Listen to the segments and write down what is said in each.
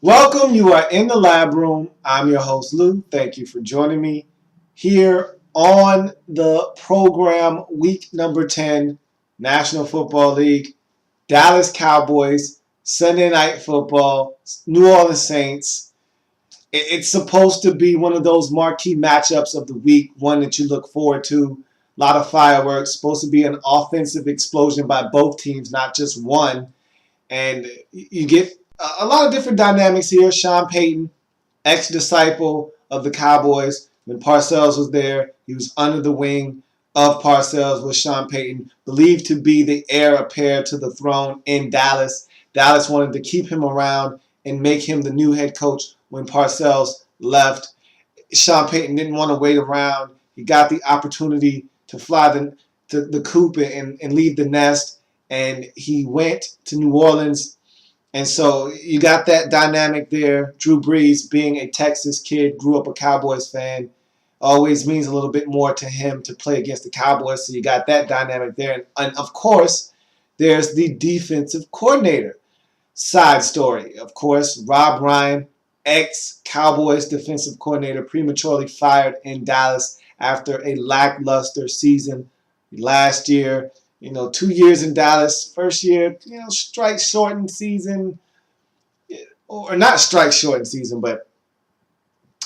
Welcome. You are in the lab room. I'm your host, Lou. Thank you for joining me here on the program, week number 10, National Football League, Dallas Cowboys, Sunday Night Football, New Orleans Saints. It's supposed to be one of those marquee matchups of the week, one that you look forward to. A lot of fireworks, supposed to be an offensive explosion by both teams, not just one. And you get a lot of different dynamics here. Sean Payton, ex-disciple of the Cowboys. When Parcells was there, he was under the wing of Parcells with Sean Payton, believed to be the heir apparent to the throne in Dallas. Dallas wanted to keep him around and make him the new head coach when Parcells left. Sean Payton didn't want to wait around. He got the opportunity to fly the coop and leave the nest, and he went to New Orleans. And so you got that dynamic there. Drew Brees, being a Texas kid, grew up a Cowboys fan, always means a little bit more to him to play against the Cowboys. So you got that dynamic there. And of course, there's the defensive coordinator side story. Of course, Rob Ryan, ex-Cowboys defensive coordinator, prematurely fired in Dallas after a lackluster season last year. 2 years in Dallas. First year, strike shortened season, or not strike shortened season, but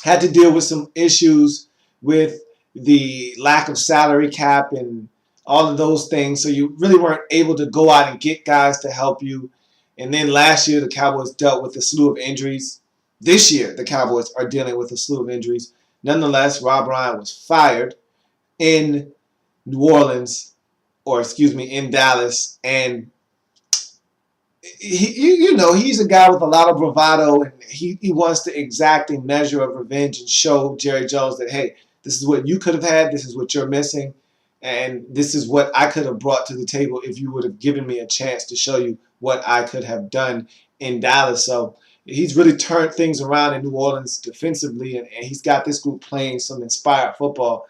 had to deal with some issues with the lack of salary cap and all of those things. So you really weren't able to go out and get guys to help you. And then last year, the Cowboys dealt with a slew of injuries. This year, the Cowboys are dealing with a slew of injuries. Nonetheless, Rob Ryan was fired in New Orleans, or excuse me, in Dallas, and he's a guy with a lot of bravado, and he wants to exact a measure of revenge and show Jerry Jones that, hey, this is what you could have had, this is what you're missing, and this is what I could have brought to the table if you would have given me a chance to show you what I could have done in Dallas. So he's really turned things around in New Orleans defensively, and he's got this group playing some inspired football.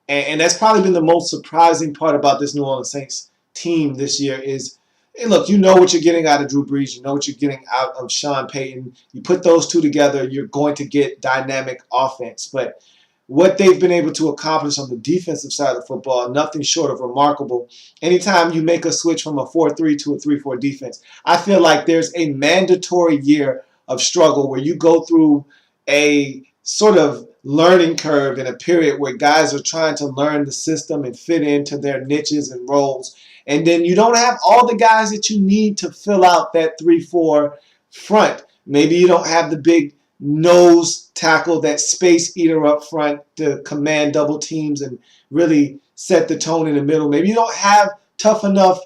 And that's probably been the most surprising part about this New Orleans Saints team this year is, hey, look, you know what you're getting out of Drew Brees. You know what you're getting out of Sean Payton. You put those two together, you're going to get dynamic offense. But what they've been able to accomplish on the defensive side of football, nothing short of remarkable. Anytime you make a switch from a 4-3 to a 3-4 defense, I feel like there's a mandatory year of struggle where you go through a sort of learning curve in a period where guys are trying to learn the system and fit into their niches and roles. And then you don't have all the guys that you need to fill out that 3-4 front. Maybe you don't have the big nose tackle, that space eater up front to command double teams and really set the tone in the middle. Maybe you don't have tough enough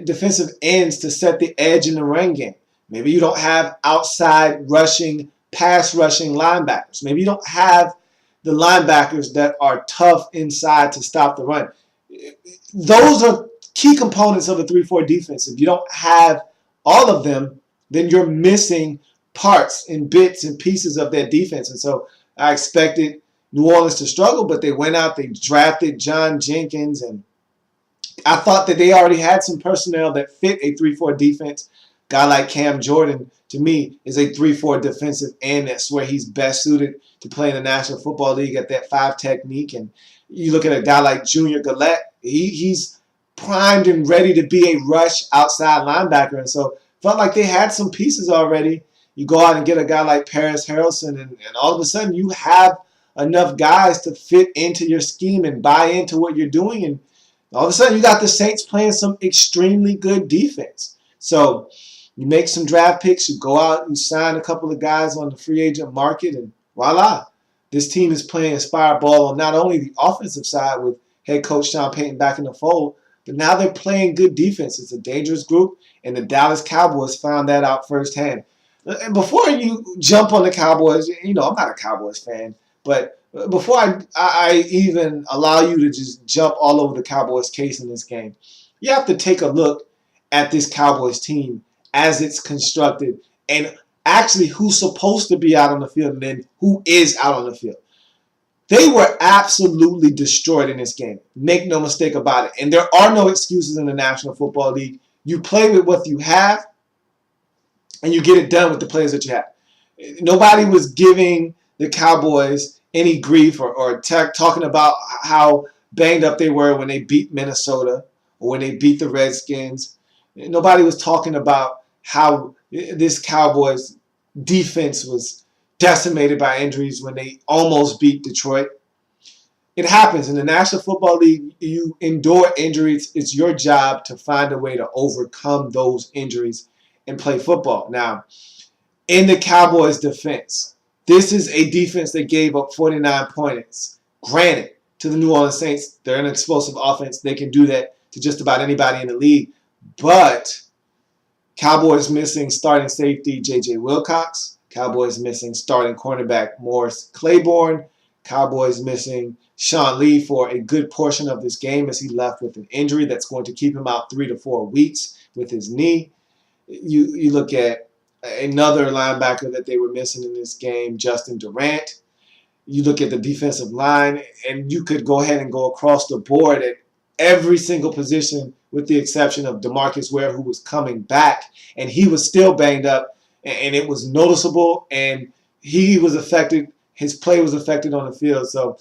defensive ends to set the edge in the run game. Maybe you don't have outside rushing, pass rushing linebackers. Maybe you don't have the linebackers that are tough inside to stop the run. Those are key components of a 3-4 defense. If you don't have all of them, then you're missing parts and bits and pieces of that defense. And so I expected New Orleans to struggle, but they went out, they drafted John Jenkins, and I thought that they already had some personnel that fit a 3-4 defense. A guy like Cam Jordan, to me, is a 3-4 defensive end. That's where he's best suited to play in the National Football League at that 5 technique. And you look at a guy like Junior Gillette, he's primed and ready to be a rush outside linebacker. And so felt like they had some pieces already. You go out and get a guy like Paris Harrelson, and all of a sudden you have enough guys to fit into your scheme and buy into what you're doing. And all of a sudden you got the Saints playing some extremely good defense. So you make some draft picks, you go out, you sign a couple of guys on the free agent market, and voila. This team is playing inspired ball on not only the offensive side with head coach Sean Payton back in the fold, but now they're playing good defense. It's a dangerous group, and the Dallas Cowboys found that out firsthand. And before you jump on the Cowboys, I'm not a Cowboys fan, but before I even allow you to just jump all over the Cowboys' case in this game, you have to take a look at this Cowboys team as it's constructed and actually who's supposed to be out on the field and then who is out on the field. They were absolutely destroyed in this game. Make no mistake about it. And there are no excuses in the National Football League. You play with what you have, and you get it done with the players that you have. Nobody was giving the Cowboys any grief or talking about how banged up they were when they beat Minnesota or when they beat the Redskins. Nobody was talking about how this Cowboys defense was decimated by injuries when they almost beat Detroit. It happens in the National Football League. You endure injuries. It's your job to find a way to overcome those injuries and play football. Now, in the Cowboys' defense, this is a defense that gave up 49 points. Granted, to the New Orleans Saints, they're an explosive offense. They can do that to just about anybody in the league. But Cowboys missing starting safety J.J. Wilcox. Cowboys missing starting cornerback Morris Claiborne. Cowboys missing Sean Lee for a good portion of this game as he left with an injury that's going to keep him out 3 to 4 weeks with his knee. You look at another linebacker that they were missing in this game, Justin Durant. You look at the defensive line, and you could go ahead and go across the board at every single position with the exception of DeMarcus Ware, who was coming back, and he was still banged up, and it was noticeable, and he was affected. His play was affected on the field. So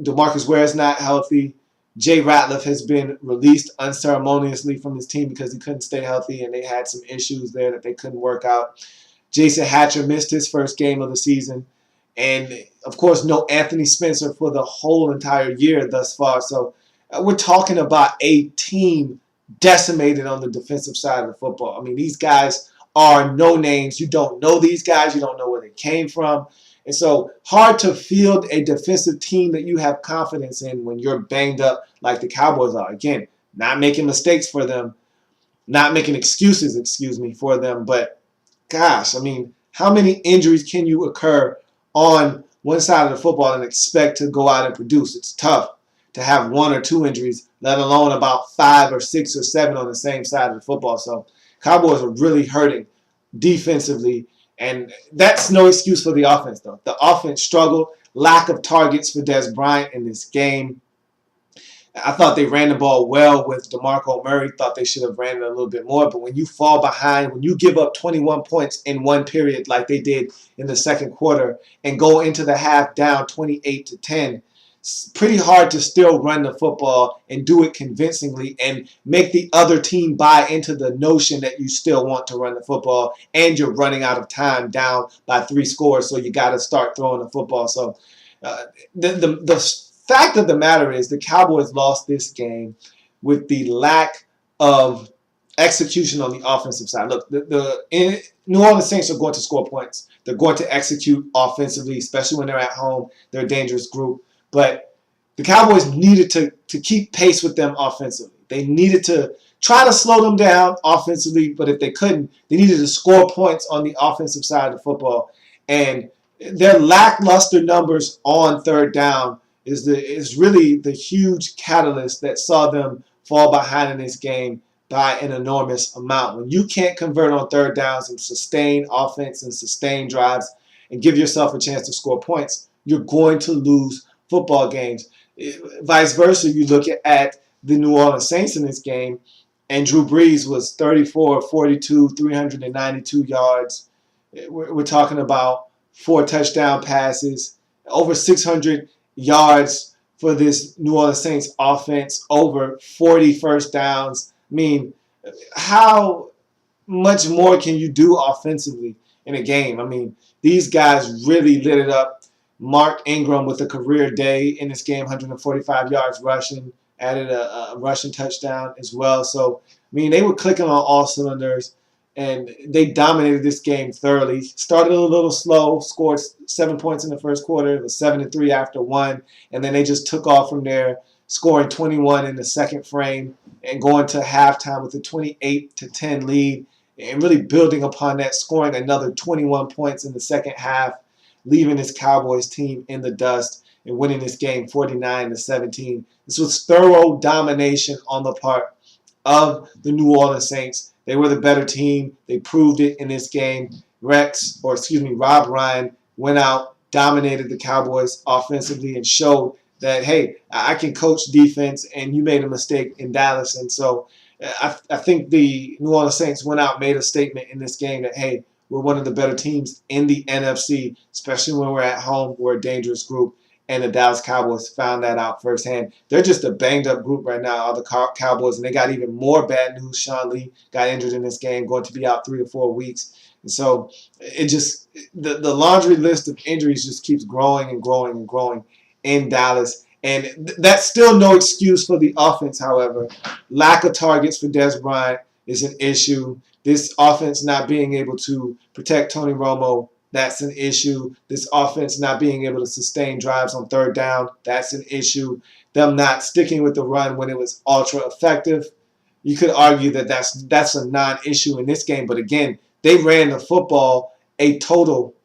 DeMarcus Ware is not healthy. Jay Ratliff has been released unceremoniously from his team because he couldn't stay healthy, and they had some issues there that they couldn't work out. Jason Hatcher missed his first game of the season. And, of course, no Anthony Spencer for the whole entire year thus far. So we're talking about a team decimated on the defensive side of the football. I mean, these guys are no names. You don't know these guys. You don't know where they came from. And so hard to field a defensive team that you have confidence in when you're banged up like the Cowboys are. Again, not making mistakes for them, not making excuses, for them. But gosh, I mean, how many injuries can you occur on one side of the football and expect to go out and produce? It's tough to have 1 or 2 injuries, let alone about 5 or 6 or 7 on the same side of the football. So Cowboys are really hurting defensively, and that's no excuse for the offense, though. The offense struggled, lack of targets for Des Bryant in this game. I thought they ran the ball well with DeMarco Murray. Thought they should have ran it a little bit more. But when you fall behind, when you give up 21 points in one period like they did in the second quarter and go into the half down 28-10, it's pretty hard to still run the football and do it convincingly and make the other team buy into the notion that you still want to run the football and you're running out of time down by 3 scores, so you got to start throwing the football. So the fact of the matter is the Cowboys lost this game with the lack of execution on the offensive side. Look, the New Orleans Saints are going to score points. They're going to execute offensively, especially when they're at home. They're a dangerous group. But the Cowboys needed to keep pace with them offensively. They needed to try to slow them down offensively, but if they couldn't, they needed to score points on the offensive side of the football. And their lackluster numbers on third down is really the huge catalyst that saw them fall behind in this game by an enormous amount. When you can't convert on third downs and sustain offense and sustain drives and give yourself a chance to score points, you're going to lose football games. Vice versa, you look at the New Orleans Saints in this game, and Drew Brees was 34 42, 392 yards. We're talking about 4 touchdown passes, over 600 yards for this New Orleans Saints offense, over 40 first downs. I mean, how much more can you do offensively in a game? I mean, these guys really lit it up. Mark Ingram with a career day in this game, 145 yards rushing, added a rushing touchdown as well. So, I mean, they were clicking on all cylinders, and they dominated this game thoroughly. Started a little slow, scored 7 points in the first quarter. It was 7-3 after 1, and then they just took off from there, scoring 21 in the second frame and going to halftime with a 28-10 lead and really building upon that, scoring another 21 points in the second half, leaving this Cowboys team in the dust and winning this game 49-17. This was thorough domination on the part of the New Orleans Saints. They were the better team. They proved it in this game. Rob Ryan went out, dominated the Cowboys offensively, and showed that, hey, I can coach defense, and you made a mistake in Dallas. And so I think the New Orleans Saints went out, made a statement in this game that, hey, we're one of the better teams in the NFC, especially when we're at home. We're a dangerous group, and the Dallas Cowboys found that out firsthand. They're just a banged-up group right now, all the Cowboys, and they got even more bad news. Sean Lee got injured in this game, going to be out 3 to 4 weeks. And so it just the laundry list of injuries just keeps growing and growing and growing in Dallas. And that's still no excuse for the offense, however. Lack of targets for Dez Bryant is an issue. This offense not being able to protect Tony Romo, that's an issue. This offense not being able to sustain drives on third down, that's an issue. Them not sticking with the run when it was ultra effective. You could argue that that's a non-issue in this game. But again, they ran the football a total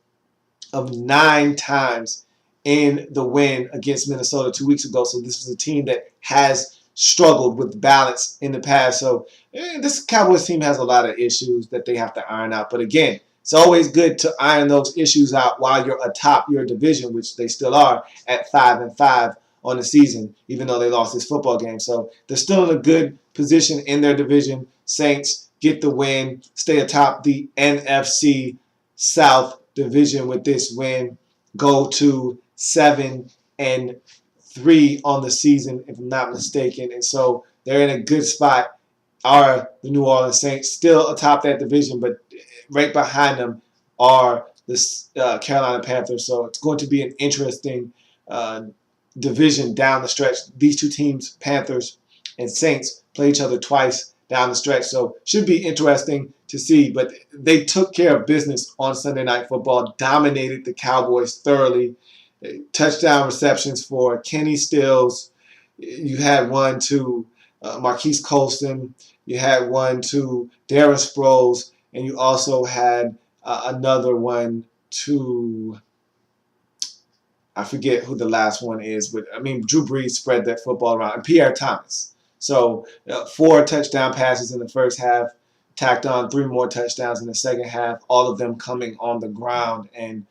of 9 times in the win against Minnesota 2 weeks ago. So this is a team that has struggled with balance in the past. So this Cowboys team has a lot of issues that they have to iron out. But again, it's always good to iron those issues out while you're atop your division, which they still are at 5-5 on the season, even though they lost this football game. So they're still in a good position in their division. Saints get the win, stay atop the NFC South division with this win, go to 7-3 on the season, if I'm not mistaken. And so they're in a good spot. Are the New Orleans Saints still atop that division, but right behind them are the Carolina Panthers. So it's going to be an interesting division down the stretch. These two teams, Panthers and Saints, play each other twice down the stretch. So should be interesting to see. But they took care of business on Sunday Night Football, dominated the Cowboys thoroughly. Touchdown receptions for Kenny Stills. You had one to Marquise Colston. You had one to Darren Sproles. And you also had another one to, I forget who the last one is, but I mean, Drew Brees spread that football around. And Pierre Thomas. So 4 touchdown passes in the first half, tacked on 3 more touchdowns in the second half, all of them coming on the ground. And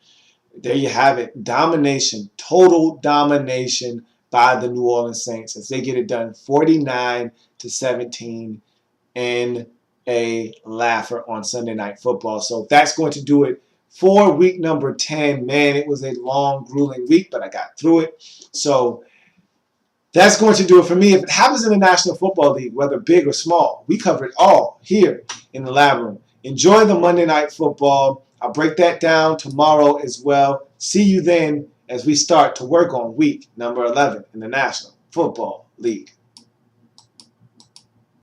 there you have it. Domination, total domination by the New Orleans Saints as they get it done 49-17 in a laugher on Sunday Night Football. So that's going to do it for week number 10. Man, it was a long, grueling week, but I got through it. So that's going to do it for me. If it happens in the National Football League, whether big or small, we cover it all here in the Lab Room. Enjoy the Monday Night Football. I'll break that down tomorrow as well. See you then as we start to work on week number 11 in the National Football League.